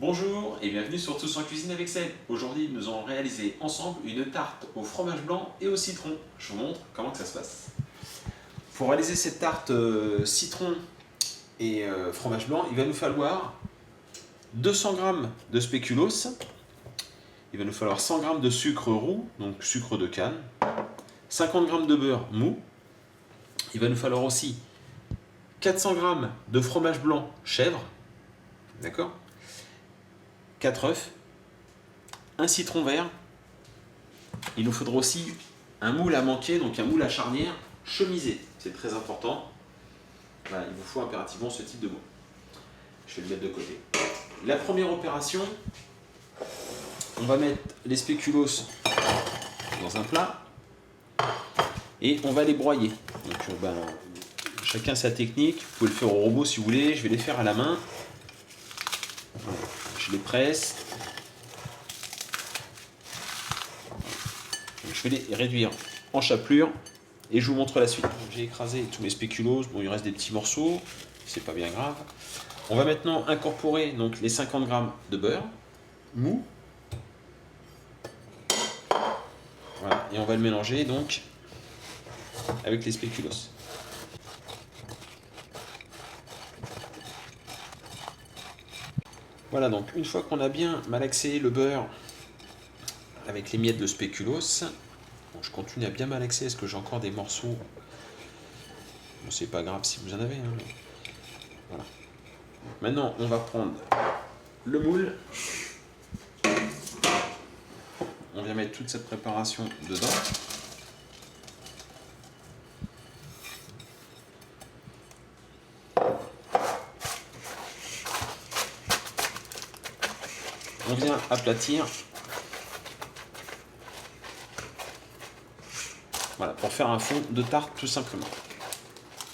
Bonjour et bienvenue sur Tous en cuisine avec Seb. Aujourd'hui, nous allons réaliser ensemble une tarte au fromage blanc et au citron. Je vous montre comment que ça se passe. Pour réaliser cette tarte citron et fromage blanc, il va nous falloir 200 g de spéculoos, il va nous falloir 100 g de sucre roux, donc sucre de canne, 50 g de beurre mou, il va nous falloir aussi 400 g de fromage blanc chèvre, d'accord, 4 œufs, un citron vert. Il nous faudra aussi un moule à manquer, donc un moule à charnière chemisé. C'est très important. Voilà, il vous faut impérativement ce type de moule. Je vais le mettre de côté. La première opération, on va mettre les spéculoos dans un plat et on va les broyer. Donc, chacun sa technique. Vous pouvez le faire au robot si vous voulez. Je vais les faire à la main. Je les presse. Je vais les réduire en chapelure et je vous montre la suite. J'ai écrasé tous mes spéculoos. Bon, il reste des petits morceaux, c'est pas bien grave. On va maintenant incorporer donc les 50 g de beurre mou. Voilà, et on va le mélanger donc avec les spéculoos. Voilà, donc une fois qu'on a bien malaxé le beurre avec les miettes de spéculoos, bon, je continue à bien malaxer parce que j'ai encore des morceaux. Bon, c'est pas grave si vous en avez. Hein, mais... Voilà. Maintenant, on va prendre le moule. On vient mettre toute cette préparation dedans. On vient aplatir. Voilà, pour faire un fond de tarte tout simplement.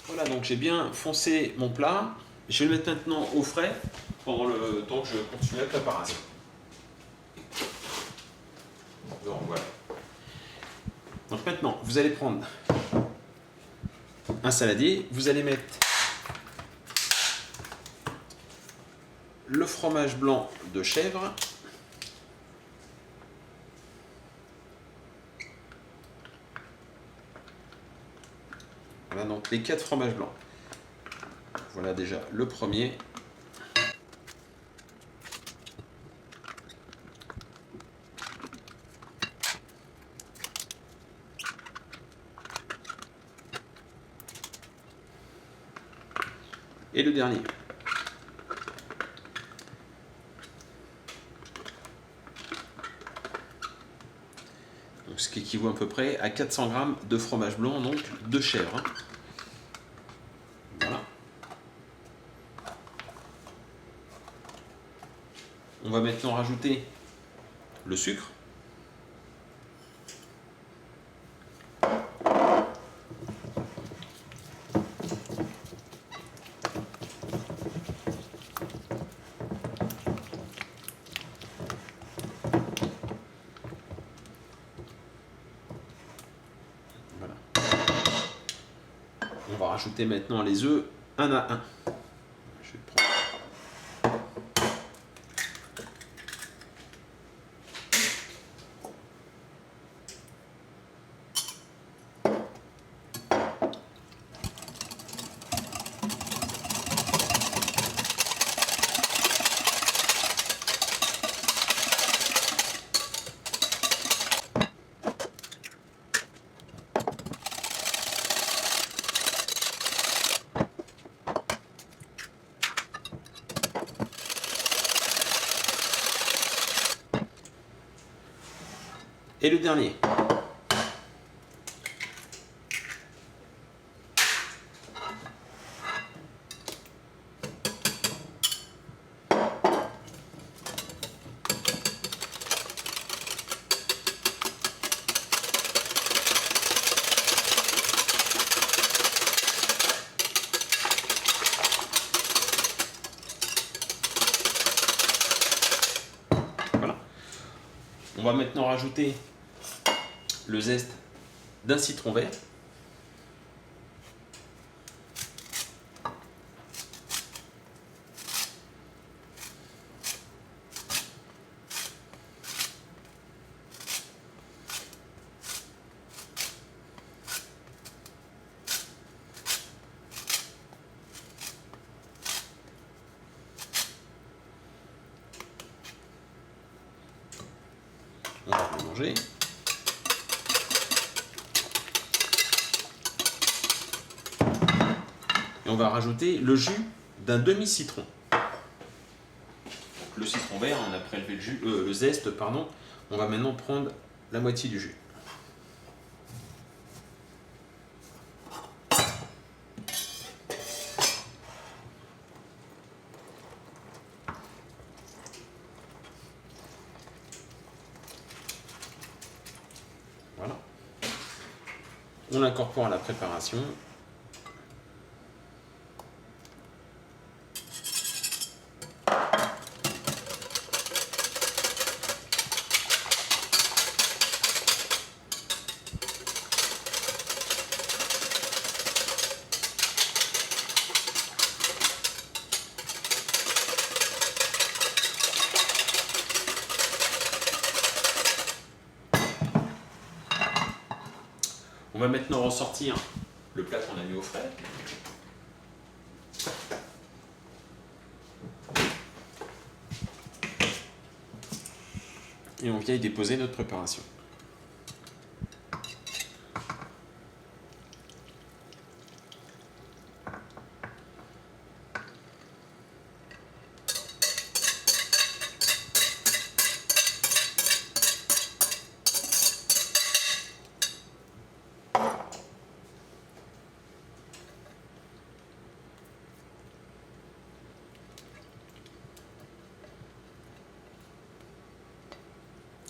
Voilà, donc j'ai bien foncé mon plat. Je vais le mettre maintenant au frais pendant le temps que je continue la préparation. Donc voilà. Donc maintenant, vous allez prendre un saladier, vous allez mettre le fromage blanc de chèvre, voilà donc les 4 fromages blancs. Voilà déjà le premier. Et le dernier. Donc, ce qui équivaut à peu près à 400 g de fromage blanc, donc de chèvre. Hein. Voilà. On va maintenant rajouter le sucre. Voilà. On va rajouter maintenant les œufs un à un. Je vais prendre. Et le dernier. Voilà. On va maintenant rajouter le zeste d'un citron vert. on va mélanger. Et on va rajouter le jus d'un demi-citron. Le citron vert, on a prélevé le jus, le zeste, pardon. On va maintenant prendre la moitié du jus. Voilà. On l'incorpore à la préparation. On va maintenant ressortir le plat qu'on a mis au frais. Et on vient y déposer notre préparation.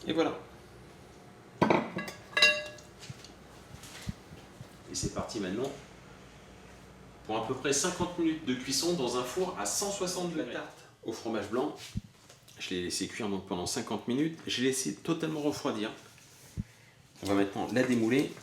Et voilà. Et c'est parti maintenant pour à peu près 50 minutes de cuisson dans un four à 160 degrés. La tarte au fromage blanc, je l'ai laissé cuire donc pendant 50 minutes. Je l'ai laissé totalement refroidir. On va maintenant la démouler.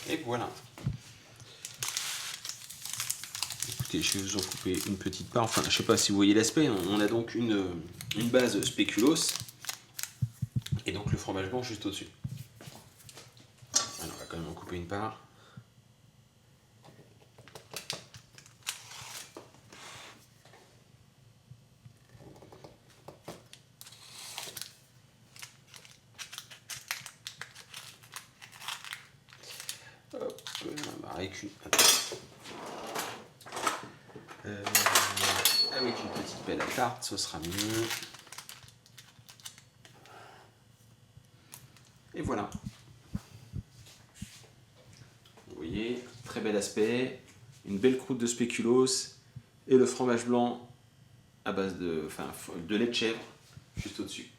Et voilà. Écoutez, je vais vous en couper une petite part. Enfin, je ne sais pas si vous voyez l'aspect. On a donc une base spéculoos et donc le fromage blanc juste au-dessus. Alors, on va quand même en couper une part. Hop, avec une petite pelle à tarte, ce sera mieux. Et voilà. Vous voyez, très bel aspect, une belle croûte de spéculoos et le fromage blanc à base de lait de chèvre juste au-dessus.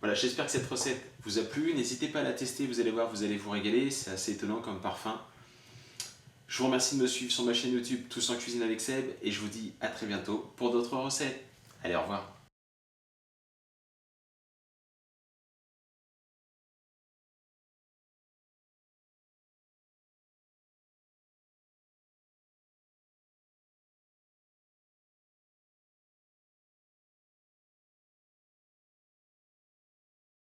Voilà, j'espère que cette recette vous a plu. N'hésitez pas à la tester, vous allez voir, vous allez vous régaler. C'est assez étonnant comme parfum. Je vous remercie de me suivre sur ma chaîne YouTube Tous en cuisine avec Seb et je vous dis à très bientôt pour d'autres recettes. Allez, au revoir.